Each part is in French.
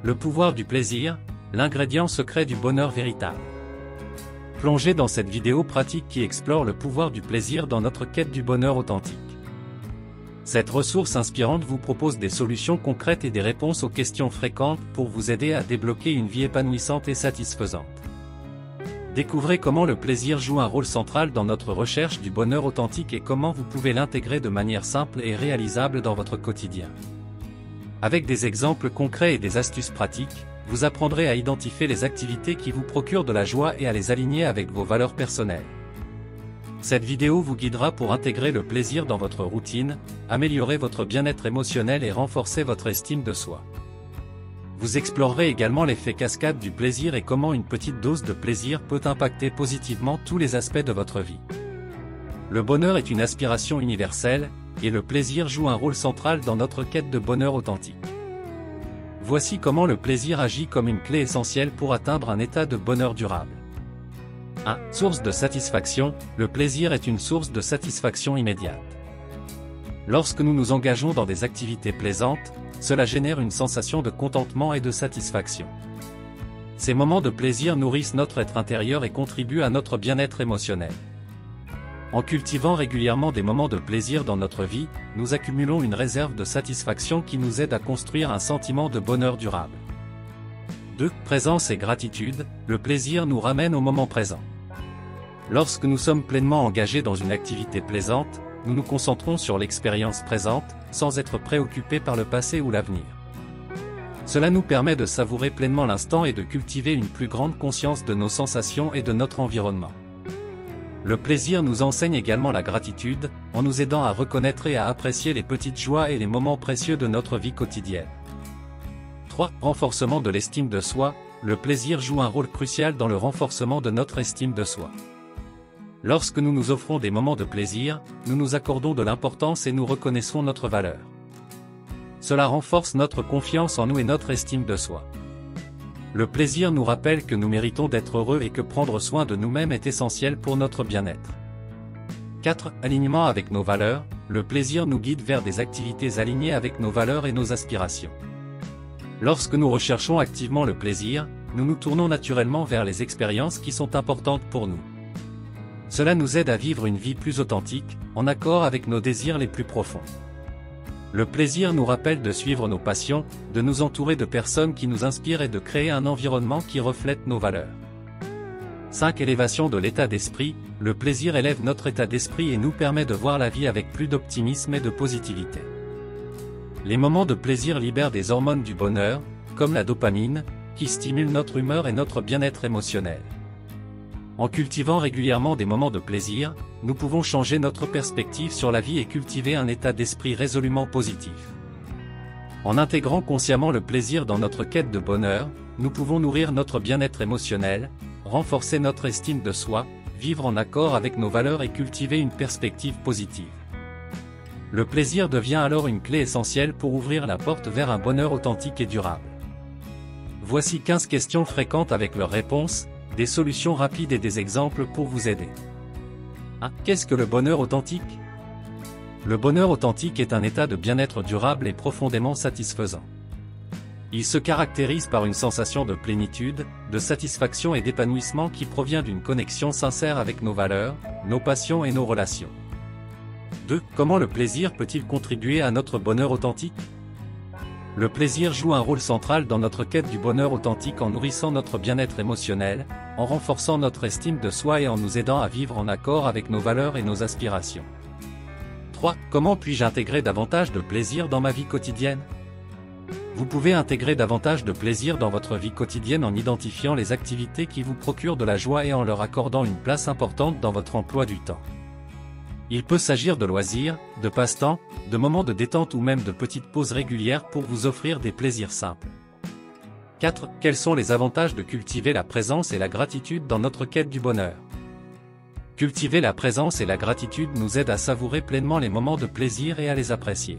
Le pouvoir du plaisir, l'ingrédient secret du bonheur véritable. Plongez dans cette vidéo pratique qui explore le pouvoir du plaisir dans notre quête du bonheur authentique. Cette ressource inspirante vous propose des solutions concrètes et des réponses aux questions fréquentes pour vous aider à débloquer une vie épanouissante et satisfaisante. Découvrez comment le plaisir joue un rôle central dans notre recherche du bonheur authentique et comment vous pouvez l'intégrer de manière simple et réalisable dans votre quotidien. Avec des exemples concrets et des astuces pratiques, vous apprendrez à identifier les activités qui vous procurent de la joie et à les aligner avec vos valeurs personnelles. Cette vidéo vous guidera pour intégrer le plaisir dans votre routine, améliorer votre bien-être émotionnel et renforcer votre estime de soi. Vous explorerez également l'effet cascade du plaisir et comment une petite dose de plaisir peut impacter positivement tous les aspects de votre vie. Le bonheur est une aspiration universelle, et le plaisir joue un rôle central dans notre quête de bonheur authentique. Voici comment le plaisir agit comme une clé essentielle pour atteindre un état de bonheur durable. 1. Source de satisfaction. Le plaisir est une source de satisfaction immédiate. Lorsque nous nous engageons dans des activités plaisantes, cela génère une sensation de contentement et de satisfaction. Ces moments de plaisir nourrissent notre être intérieur et contribuent à notre bien-être émotionnel. En cultivant régulièrement des moments de plaisir dans notre vie, nous accumulons une réserve de satisfaction qui nous aide à construire un sentiment de bonheur durable. 2. Présence et gratitude. Le plaisir nous ramène au moment présent. Lorsque nous sommes pleinement engagés dans une activité plaisante, nous nous concentrons sur l'expérience présente, sans être préoccupés par le passé ou l'avenir. Cela nous permet de savourer pleinement l'instant et de cultiver une plus grande conscience de nos sensations et de notre environnement. Le plaisir nous enseigne également la gratitude, en nous aidant à reconnaître et à apprécier les petites joies et les moments précieux de notre vie quotidienne. 3. Renforcement de l'estime de soi. Le plaisir joue un rôle crucial dans le renforcement de notre estime de soi. Lorsque nous nous offrons des moments de plaisir, nous nous accordons de l'importance et nous reconnaissons notre valeur. Cela renforce notre confiance en nous et notre estime de soi. Le plaisir nous rappelle que nous méritons d'être heureux et que prendre soin de nous-mêmes est essentiel pour notre bien-être. 4. Alignement avec nos valeurs. Le plaisir nous guide vers des activités alignées avec nos valeurs et nos aspirations. Lorsque nous recherchons activement le plaisir, nous nous tournons naturellement vers les expériences qui sont importantes pour nous. Cela nous aide à vivre une vie plus authentique, en accord avec nos désirs les plus profonds. Le plaisir nous rappelle de suivre nos passions, de nous entourer de personnes qui nous inspirent et de créer un environnement qui reflète nos valeurs. 5. Élévation de l'état d'esprit. Le plaisir élève notre état d'esprit et nous permet de voir la vie avec plus d'optimisme et de positivité. Les moments de plaisir libèrent des hormones du bonheur, comme la dopamine, qui stimulent notre humeur et notre bien-être émotionnel. En cultivant régulièrement des moments de plaisir, nous pouvons changer notre perspective sur la vie et cultiver un état d'esprit résolument positif. En intégrant consciemment le plaisir dans notre quête de bonheur, nous pouvons nourrir notre bien-être émotionnel, renforcer notre estime de soi, vivre en accord avec nos valeurs et cultiver une perspective positive. Le plaisir devient alors une clé essentielle pour ouvrir la porte vers un bonheur authentique et durable. Voici 15 questions fréquentes avec leurs réponses, des solutions rapides et des exemples pour vous aider. 1. Qu'est-ce que le bonheur authentique? Le bonheur authentique est un état de bien-être durable et profondément satisfaisant. Il se caractérise par une sensation de plénitude, de satisfaction et d'épanouissement qui provient d'une connexion sincère avec nos valeurs, nos passions et nos relations. 2. Comment le plaisir peut-il contribuer à notre bonheur authentique? Le plaisir joue un rôle central dans notre quête du bonheur authentique en nourrissant notre bien-être émotionnel, en renforçant notre estime de soi et en nous aidant à vivre en accord avec nos valeurs et nos aspirations. 3. Comment puis-je intégrer davantage de plaisir dans ma vie quotidienne? Vous pouvez intégrer davantage de plaisir dans votre vie quotidienne en identifiant les activités qui vous procurent de la joie et en leur accordant une place importante dans votre emploi du temps. Il peut s'agir de loisirs, de passe-temps, de moments de détente ou même de petites pauses régulières pour vous offrir des plaisirs simples. 4. Quels sont les avantages de cultiver la présence et la gratitude dans notre quête du bonheur? Cultiver la présence et la gratitude nous aide à savourer pleinement les moments de plaisir et à les apprécier.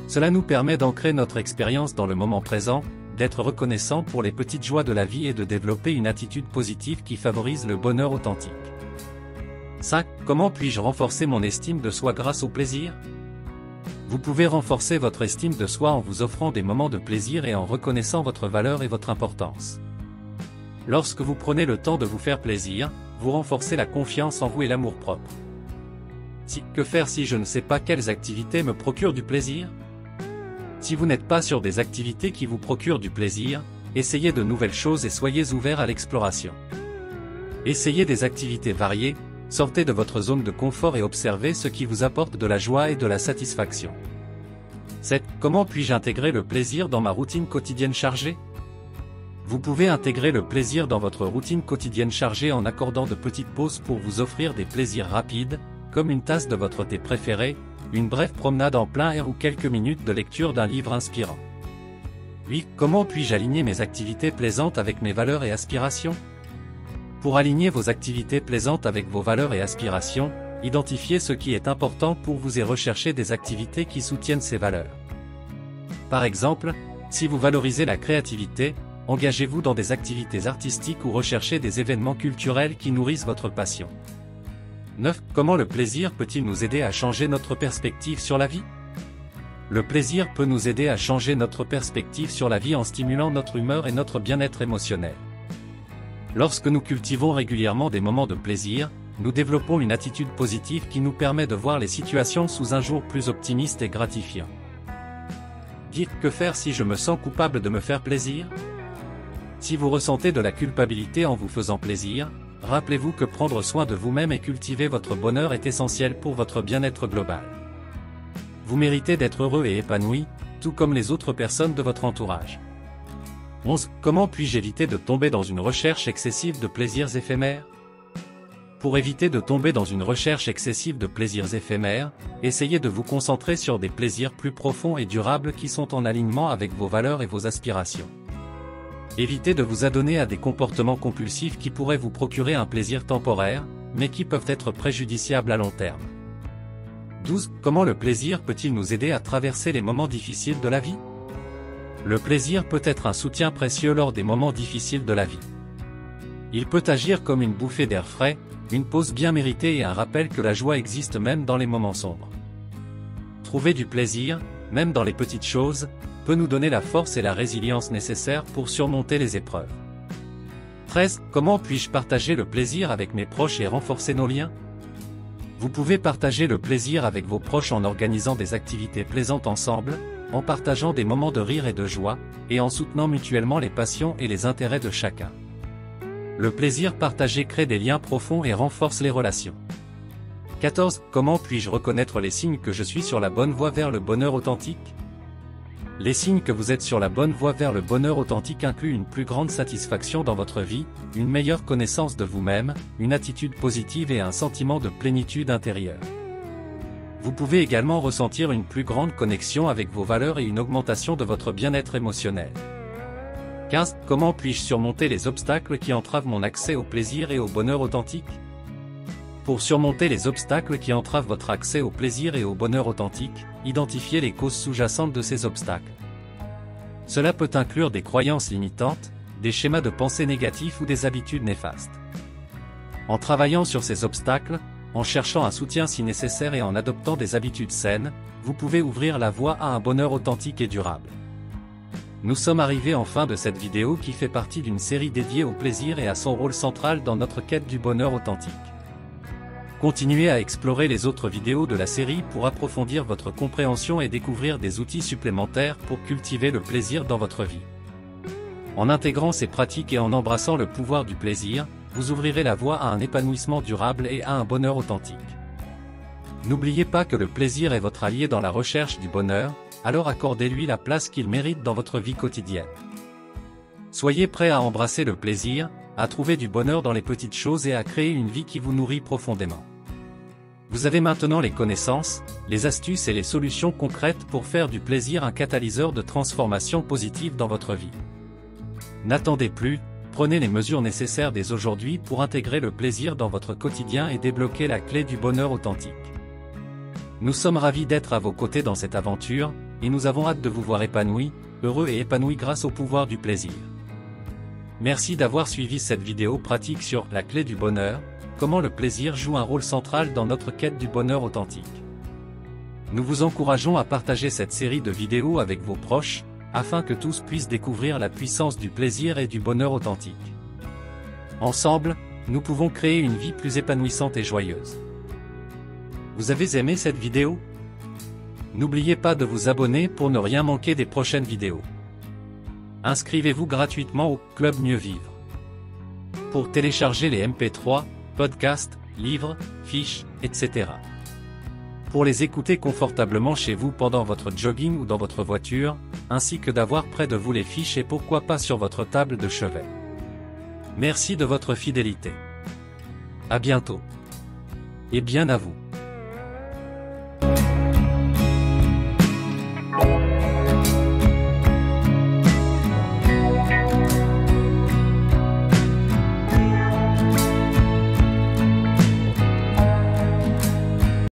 Cela nous permet d'ancrer notre expérience dans le moment présent, d'être reconnaissant pour les petites joies de la vie et de développer une attitude positive qui favorise le bonheur authentique. 5. Comment puis-je renforcer mon estime de soi grâce au plaisir? Vous pouvez renforcer votre estime de soi en vous offrant des moments de plaisir et en reconnaissant votre valeur et votre importance. Lorsque vous prenez le temps de vous faire plaisir, vous renforcez la confiance en vous et l'amour-propre. Que faire si je ne sais pas quelles activités me procurent du plaisir? Si vous n'êtes pas sur des activités qui vous procurent du plaisir, essayez de nouvelles choses et soyez ouvert à l'exploration. Essayez des activités variées, sortez de votre zone de confort et observez ce qui vous apporte de la joie et de la satisfaction. 7. Comment puis-je intégrer le plaisir dans ma routine quotidienne chargée? Vous pouvez intégrer le plaisir dans votre routine quotidienne chargée en accordant de petites pauses pour vous offrir des plaisirs rapides, comme une tasse de votre thé préféré, une brève promenade en plein air ou quelques minutes de lecture d'un livre inspirant. 8. Comment puis-je aligner mes activités plaisantes avec mes valeurs et aspirations? Pour aligner vos activités plaisantes avec vos valeurs et aspirations, identifiez ce qui est important pour vous et recherchez des activités qui soutiennent ces valeurs. Par exemple, si vous valorisez la créativité, engagez-vous dans des activités artistiques ou recherchez des événements culturels qui nourrissent votre passion. 9. Comment le plaisir peut-il nous aider à changer notre perspective sur la vie? Le plaisir peut nous aider à changer notre perspective sur la vie en stimulant notre humeur et notre bien-être émotionnel. Lorsque nous cultivons régulièrement des moments de plaisir, nous développons une attitude positive qui nous permet de voir les situations sous un jour plus optimiste et gratifiant. Que faire si je me sens coupable de me faire plaisir? Si vous ressentez de la culpabilité en vous faisant plaisir, rappelez-vous que prendre soin de vous-même et cultiver votre bonheur est essentiel pour votre bien-être global. Vous méritez d'être heureux et épanoui, tout comme les autres personnes de votre entourage. 11. Comment puis-je éviter de tomber dans une recherche excessive de plaisirs éphémères? Pour éviter de tomber dans une recherche excessive de plaisirs éphémères, essayez de vous concentrer sur des plaisirs plus profonds et durables qui sont en alignement avec vos valeurs et vos aspirations. Évitez de vous adonner à des comportements compulsifs qui pourraient vous procurer un plaisir temporaire, mais qui peuvent être préjudiciables à long terme. 12. Comment le plaisir peut-il nous aider à traverser les moments difficiles de la vie? Le plaisir peut être un soutien précieux lors des moments difficiles de la vie. Il peut agir comme une bouffée d'air frais, une pause bien méritée et un rappel que la joie existe même dans les moments sombres. Trouver du plaisir, même dans les petites choses, peut nous donner la force et la résilience nécessaires pour surmonter les épreuves. 13. Comment puis-je partager le plaisir avec mes proches et renforcer nos liens? Vous pouvez partager le plaisir avec vos proches en organisant des activités plaisantes ensemble, en partageant des moments de rire et de joie, et en soutenant mutuellement les passions et les intérêts de chacun. Le plaisir partagé crée des liens profonds et renforce les relations. 14. Comment puis-je reconnaître les signes que je suis sur la bonne voie vers le bonheur authentique? Les signes que vous êtes sur la bonne voie vers le bonheur authentique incluent une plus grande satisfaction dans votre vie, une meilleure connaissance de vous-même, une attitude positive et un sentiment de plénitude intérieure. Vous pouvez également ressentir une plus grande connexion avec vos valeurs et une augmentation de votre bien-être émotionnel. 15. Comment puis-je surmonter les obstacles qui entravent mon accès au plaisir et au bonheur authentique? Pour surmonter les obstacles qui entravent votre accès au plaisir et au bonheur authentique, identifiez les causes sous-jacentes de ces obstacles. Cela peut inclure des croyances limitantes, des schémas de pensée négatifs ou des habitudes néfastes. En travaillant sur ces obstacles, en cherchant un soutien si nécessaire et en adoptant des habitudes saines, vous pouvez ouvrir la voie à un bonheur authentique et durable. Nous sommes arrivés en fin de cette vidéo qui fait partie d'une série dédiée au plaisir et à son rôle central dans notre quête du bonheur authentique. Continuez à explorer les autres vidéos de la série pour approfondir votre compréhension et découvrir des outils supplémentaires pour cultiver le plaisir dans votre vie. En intégrant ces pratiques et en embrassant le pouvoir du plaisir, vous ouvrirez la voie à un épanouissement durable et à un bonheur authentique. N'oubliez pas que le plaisir est votre allié dans la recherche du bonheur, alors accordez-lui la place qu'il mérite dans votre vie quotidienne. Soyez prêts à embrasser le plaisir, à trouver du bonheur dans les petites choses et à créer une vie qui vous nourrit profondément. Vous avez maintenant les connaissances, les astuces et les solutions concrètes pour faire du plaisir un catalyseur de transformation positive dans votre vie. N'attendez plus, prenez les mesures nécessaires dès aujourd'hui pour intégrer le plaisir dans votre quotidien et débloquer la clé du bonheur authentique. Nous sommes ravis d'être à vos côtés dans cette aventure, et nous avons hâte de vous voir épanoui, heureux et épanoui grâce au pouvoir du plaisir. Merci d'avoir suivi cette vidéo pratique sur la clé du bonheur, comment le plaisir joue un rôle central dans notre quête du bonheur authentique. Nous vous encourageons à partager cette série de vidéos avec vos proches, afin que tous puissent découvrir la puissance du plaisir et du bonheur authentique. Ensemble, nous pouvons créer une vie plus épanouissante et joyeuse. Vous avez aimé cette vidéo? N'oubliez pas de vous abonner pour ne rien manquer des prochaines vidéos. Inscrivez-vous gratuitement au Club Mieux Vivre. Pour télécharger les MP3, podcasts, livres, fiches, etc. Pour les écouter confortablement chez vous pendant votre jogging ou dans votre voiture, ainsi que d'avoir près de vous les fiches et pourquoi pas sur votre table de chevet. Merci de votre fidélité. À bientôt. Et bien à vous.